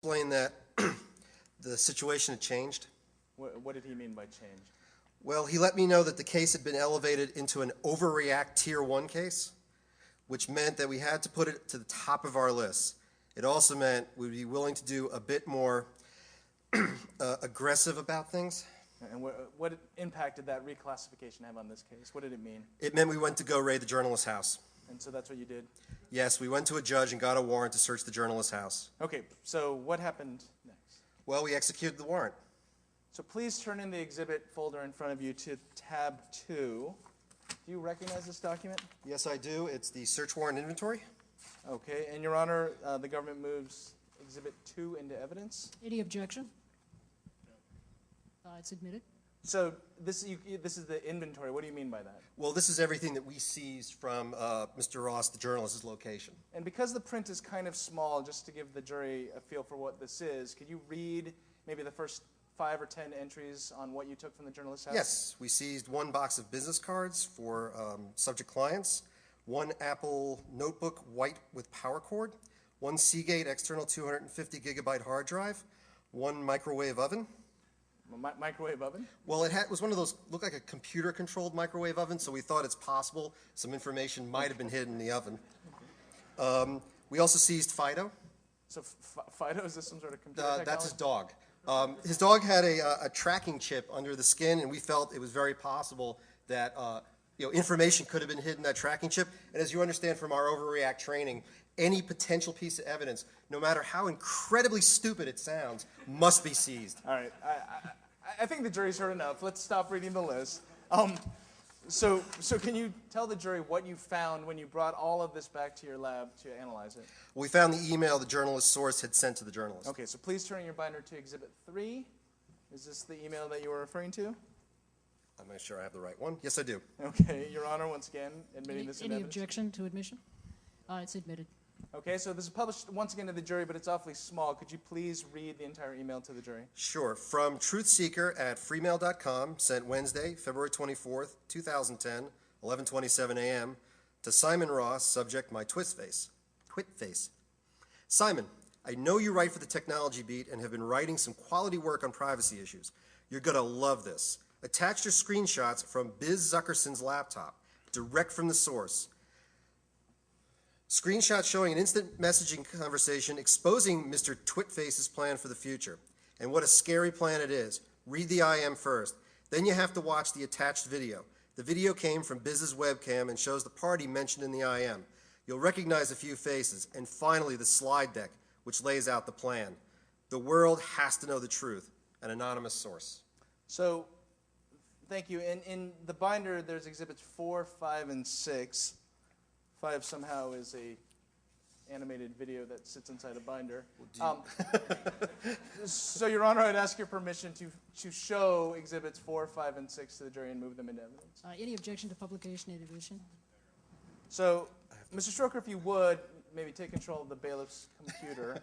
Explain that the situation had changed. What did he mean by change? Well, he let me know that the case had been elevated into an overreact Tier 1 case, which meant that we had to put it to the top of our list. It also meant we'd be willing to do a bit more aggressive about things. And what impact did that reclassification have on this case? What did it mean? It meant we went to go raid the journalist's house. And so that's what you did? Yes, we went to a judge and got a warrant to search the journalist's house. Okay, so what happened next? Well, we executed the warrant. So please turn in the exhibit folder in front of you to tab 2. Do you recognize this document? Yes, I do. It's the search warrant inventory. Okay, and Your Honor, the government moves exhibit 2 into evidence. Any objection? It's admitted. So this is the inventory. What do you mean by that? Well, this is everything that we seized from Mr. Ross, the journalist's location. And because the print is kind of small, just to give the jury a feel for what this is, could you read maybe the first 5 or 10 entries on what you took from the journalist's house? Yes, we seized 1 box of business cards for subject clients, 1 Apple notebook white with power cord, 1 Seagate external 250 gigabyte hard drive, 1 microwave oven. Microwave oven? Well, it was one of those, looked like a computer-controlled microwave oven, so we thought it's possible some information might have been hidden in the oven. We also seized Fido. So Fido, is this some sort of computer technology? That's his dog. His dog had a tracking chip under the skin, and we felt it was very possible that information could have been hidden in that tracking chip. And as you understand from our overreact training, any potential piece of evidence, no matter how incredibly stupid it sounds, must be seized. All right. I think the jury's heard enough. Let's stop reading the list. So can you tell the jury what you found when you brought all of this back to your lab to analyze it? We found the email the journalist's source had sent to the journalist. Okay, so please turn your binder to Exhibit 3. Is this the email that you were referring to? I'm not sure I have the right one. Yes, I do. Okay, Your Honor, once again, admitting this in Any evidence. objection to admission? It's admitted. Okay, so this is published once again to the jury, but it's awfully small. Could you please read the entire email to the jury? Sure. From truthseeker at freemail.com, sent Wednesday, February 24th, 2010, 11:27 a.m., to Simon Ross, subject my twit face. Simon, I know you write for the Technology Beat and have been writing some quality work on privacy issues. You're going to love this. Attached are screenshots from Biz Zuckerson's laptop, direct from the source. Screenshots showing an instant messaging conversation exposing Mr. Twitface's plan for the future. And what a scary plan it is. Read the IM first. Then you have to watch the attached video. The video came from Biz's webcam and shows the party mentioned in the IM. You'll recognize a few faces. And finally, the slide deck, which lays out the plan. The world has to know the truth. An anonymous source. So, thank you. In the binder, there's Exhibits 4, 5, and 6. 5 somehow is a animated video that sits inside a binder. So, Your Honor, I'd ask your permission to show Exhibits 4, 5, and 6 to the jury and move them into evidence. Any objection to publication and admission? So, Mr. Stroker, if you would, maybe take control of the bailiff's computer.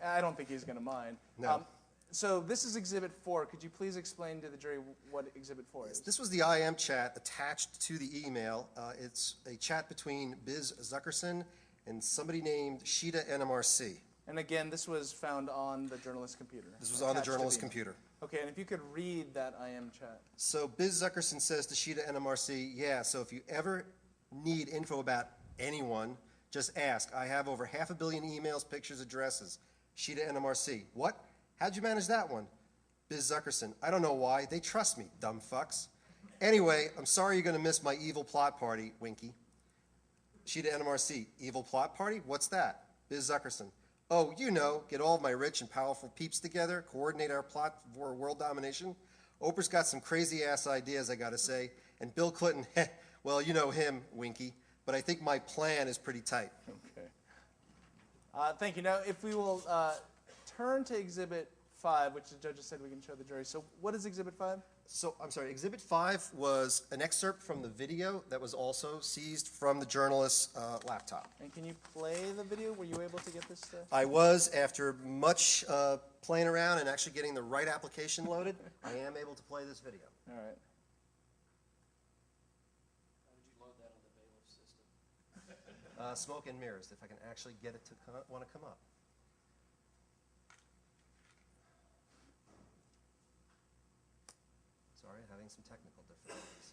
I don't think he's going to mind. No. So this is Exhibit 4. Could you please explain to the jury what Exhibit 4 is? This was the IM chat attached to the email. It's a chat between Biz Zuckerson and somebody named Sheeta NMRC. And again, this was found on the journalist's computer. This was on the journalist's computer. Okay, and if you could read that IM chat. So Biz Zuckerson says to Sheeta NMRC, yeah, so if you ever need info about anyone, just ask. I have over 500 million emails, pictures, addresses. Sheeta NMRC, what? How'd you manage that one? Biz Zuckerson, I don't know why. They trust me, dumb fucks. Anyway, I'm sorry you're going to miss my evil plot party, Winky. Sheeta NMRC, evil plot party? What's that? Biz Zuckerson, oh, you know, get all of my rich and powerful peeps together, coordinate our plot for world domination. Oprah's got some crazy-ass ideas, I got to say. And Bill Clinton, well, you know him, Winky. But I think my plan is pretty tight. Okay. Thank you. Now, if we will turn to Exhibit 5, which the judge has said we can show the jury. So what is Exhibit 5? So, I'm sorry, Exhibit 5 was an excerpt from the video that was also seized from the journalist's laptop. And can you play the video? Were you able to get this? I was, after much playing around and actually getting the right application loaded, I am able to play this video. All right. How would you load that on the bailiff system? Smoke and mirrors, if I can actually get it to want to come up. having some technical difficulties.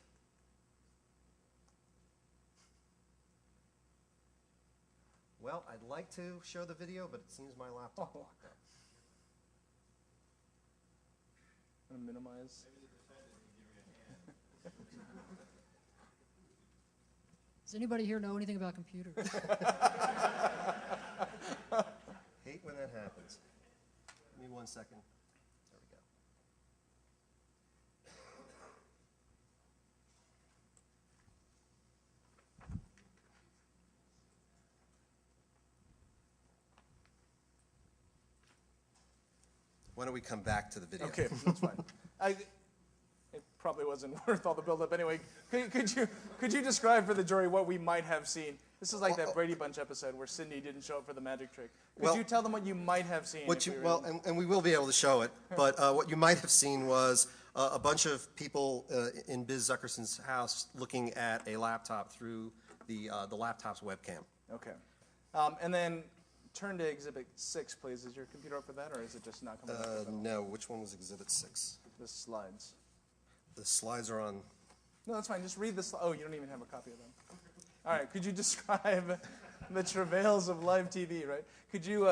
Well, I'd like to show the video, but it seems my laptop locked up. I'm going to minimize. Does anybody here know anything about computers? Hate when that happens. Give me 1 second. There we go. Why don't we come back to the video? Okay, that's fine. It probably wasn't worth all the buildup anyway. Could you describe for the jury what we might have seen? This is like that Brady Bunch episode where Cindy didn't show up for the magic trick. Could you tell them what you might have seen? And we will be able to show it, but what you might have seen was a bunch of people in Biz Zuckerson's house looking at a laptop through the laptop's webcam. Okay. And then turn to Exhibit 6, please. Is your computer up for that, or is it just not coming up? No, which one was Exhibit 6? The slides. The slides are on. No, that's fine. Just read the Oh, you don't even have a copy of them. All right. Could you describe the travails of live TV, right? Could you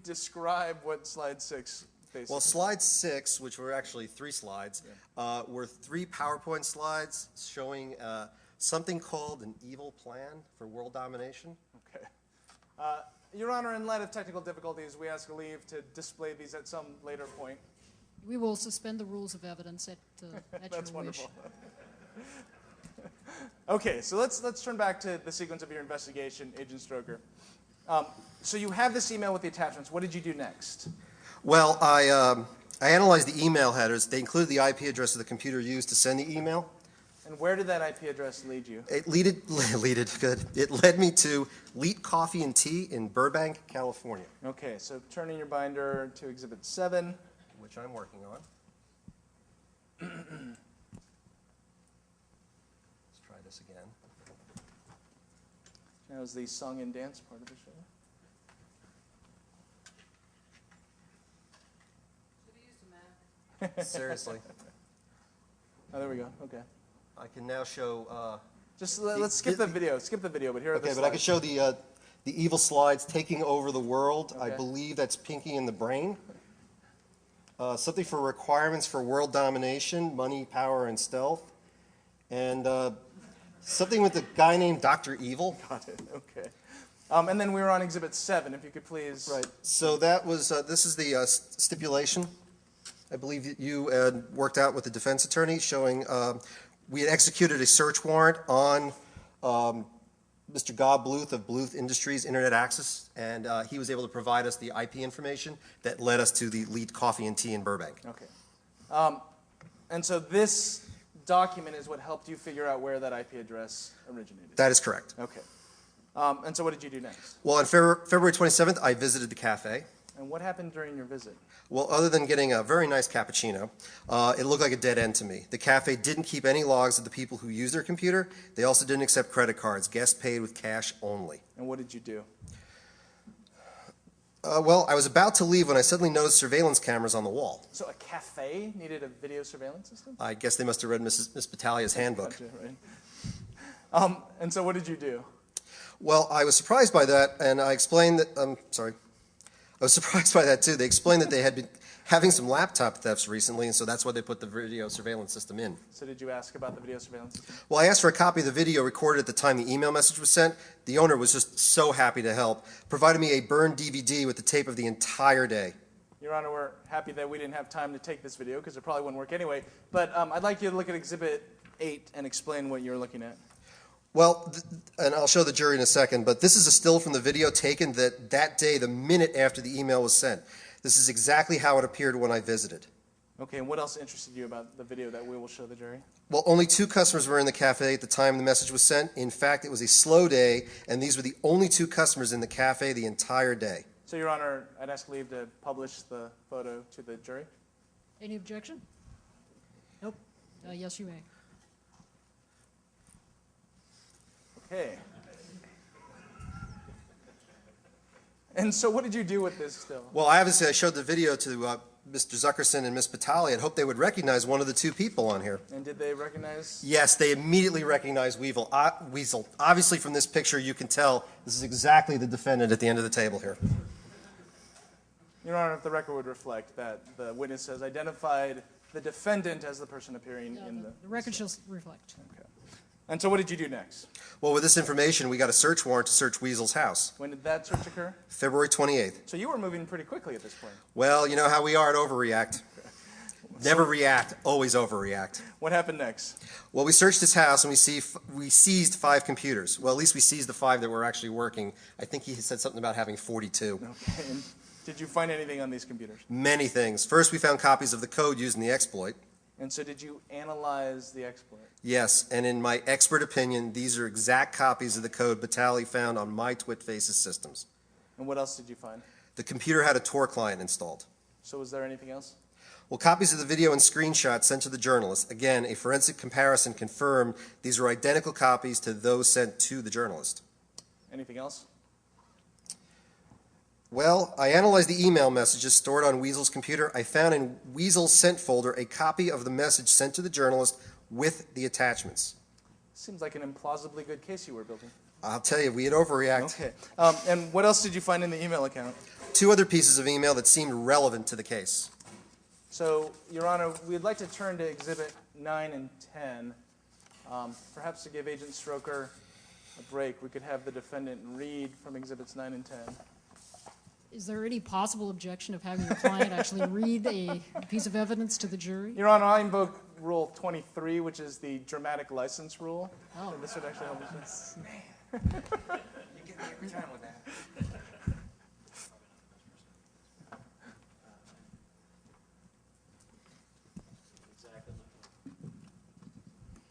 describe what slide 6 basically? Well, slide 6, which were actually 3 slides, were 3 PowerPoint slides showing something called an evil plan for world domination. Okay. Your Honor, in light of technical difficulties, we ask leave to display these at some later point. We will suspend the rules of evidence at That's your wish. wonderful. Okay, so let's turn back to the sequence of your investigation, Agent Stroker. So you have this email with the attachments. What did you do next? Well, I analyzed the email headers. They included the IP address of the computer used to send the email. And where did that IP address lead you? It led me to Leet Coffee and Tea in Burbank, California. Okay, so turn in your binder to Exhibit 7. Which I'm working on. Let's try this again. That was the song and dance part of the show. Seriously. Oh, there we go. Okay. I can now show. Just let's skip the video. Skip the video, but here are the Okay, slides. but I can show the evil slides taking over the world. I Okay. believe that's Pinky and the Brain. Something for requirements for world domination, money, power, and stealth. And something with a guy named Dr. Evil. Got it. Okay. And then we were on Exhibit 7, if you could please. Right. So that was, this is the stipulation. I believe that you had worked out with the defense attorney showing we had executed a search warrant on Mr. Gob Bluth of Bluth Industries Internet Access, and he was able to provide us the IP information that led us to the Leet Coffee and Tea in Burbank. Okay. And so this document is what helped you figure out where that IP address originated. That is correct. Okay. And so what did you do next? Well, on February 27th, I visited the cafe. And what happened during your visit? Well, other than getting a very nice cappuccino, it looked like a dead end to me. The cafe didn't keep any logs of the people who used their computer. They also didn't accept credit cards. Guests paid with cash only. And what did you do? Well, I was about to leave when I suddenly noticed surveillance cameras on the wall. So a cafe needed a video surveillance system? I guess they must have read Miss Battaglia's handbook. Gotcha, right. And so what did you do? Well, I was surprised by that, and I explained that, I was surprised by that too. They explained that they had been having some laptop thefts recently, and so that's why they put the video surveillance system in. So did you ask about the video surveillance system? Well, I asked for a copy of the video recorded at the time the email message was sent. The owner was just so happy to help, provided me a burned DVD with the tape of the entire day. Your Honor, we're happy that we didn't have time to take this video because it probably wouldn't work anyway. But I'd like you to look at Exhibit 8 and explain what you're looking at. Well, and I'll show the jury in a second, but this is a still from the video taken that day, the minute after the email was sent. This is exactly how it appeared when I visited. Okay, and what else interested you about the video that we will show the jury? Well, only 2 customers were in the cafe at the time the message was sent. In fact, it was a slow day, and these were the only 2 customers in the cafe the entire day. So, Your Honor, I'd ask leave to publish the photo to the jury. Any objection? Nope. Yes, you may. Okay. And so what did you do with this still? Well, obviously, I showed the video to Mr. Zuckerson and Ms. Batali, I'd hope they would recognize one of the two people on here. And did they recognize? Yes, they immediately recognized Weasel. Obviously, from this picture, you can tell this is exactly the defendant at the end of the table here. Your Honor, if the record would reflect that the witness has identified the defendant as the person appearing No, in the record shall reflect. Okay. And so what did you do next? Well, with this information, we got a search warrant to search Weasel's house, When did that search occur? February 28th. So you were moving pretty quickly at this point. Well, you know how we are at overreact. Never react, always overreact. What happened next? Well, we searched his house and we seized 5 computers. Well, at least we seized the 5 that were actually working. I think he said something about having 42. Okay. And did you find anything on these computers? Many things. First, we found copies of the code used in the exploit. And so did you analyze the exploit? Yes, and in my expert opinion, these are exact copies of the code Batali found on my TwitFace's systems. And what else did you find? The computer had a Tor client installed. So was there anything else? Well, copies of the video and screenshots sent to the journalist. Again, a forensic comparison confirmed these are identical copies to those sent to the journalist. Anything else? Well, I analyzed the email messages stored on Weasel's computer. I found in Weasel's sent folder a copy of the message sent to the journalist with the attachments. Seems like an implausibly good case you were building. I'll tell you, we had overreact. Okay. And what else did you find in the email account? 2 other pieces of email that seemed relevant to the case. So, Your Honor, we'd like to turn to Exhibit 9 and 10. Perhaps to give Agent Stroker a break, we could have the defendant read from Exhibits 9 and 10. Is there any possible objection of having your client actually read a piece of evidence to the jury? Your Honor, I invoke Rule 23, which is the dramatic license rule. Oh. This would actually help us. You get me every time with that.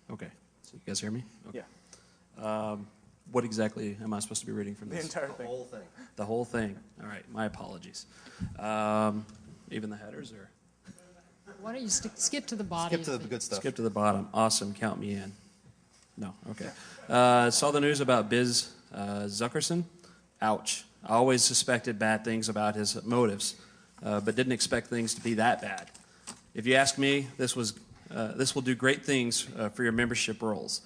Okay, so you guys hear me? Okay. Yeah, What exactly am I supposed to be reading from the this? entire The thing. whole thing. The whole thing. All right, my apologies. Even the headers, or Why don't you skip to the body? Skip to of the it? good stuff. skip to the bottom? Awesome, count me in. No, okay. Saw the news about Biz Zuckerson. Ouch. I always suspected bad things about his motives, but didn't expect things to be that bad. If you ask me, this will do great things for your membership roles.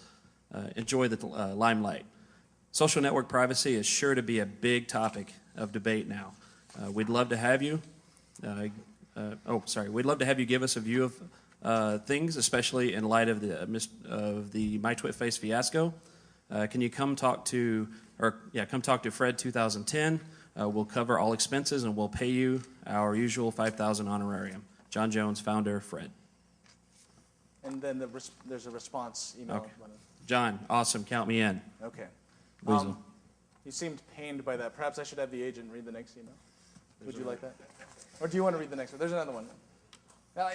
Enjoy the limelight. Social network privacy is sure to be a big topic of debate now. We'd love to have you. We'd love to have you give us a view of things, especially in light of the My TwitFace fiasco. Can you come talk to Fred 2010? We'll cover all expenses and we'll pay you our usual $5,000 honorarium. John Jones, founder, Fred. And then there's a response email. Okay. John, awesome, count me in. Okay. Weasel. You seemed pained by that. Perhaps I should have the agent read the next email. Would you like that? Or do you want to read the next one? There's another one.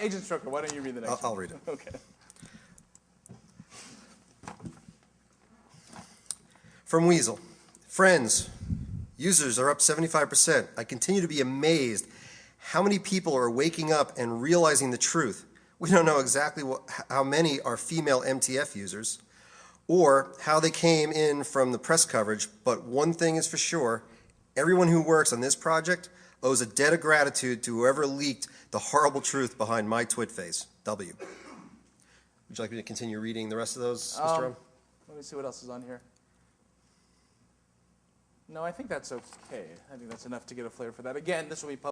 Agent Stroker, why don't you read the next one? I'll read it. Okay. From Weasel. Friends, users are up 75%. I continue to be amazed how many people are waking up and realizing the truth. We don't know exactly how many are female MTF users or how they came in from the press coverage, but one thing is for sure, everyone who works on this project owes a debt of gratitude to whoever leaked the horrible truth behind my TwitFace. W. Would you like me to continue reading the rest of those, Mr. Rum? Let me see what else is on here. No, I think that's okay. I think that's enough to get a flavor for that. Again, this will be published.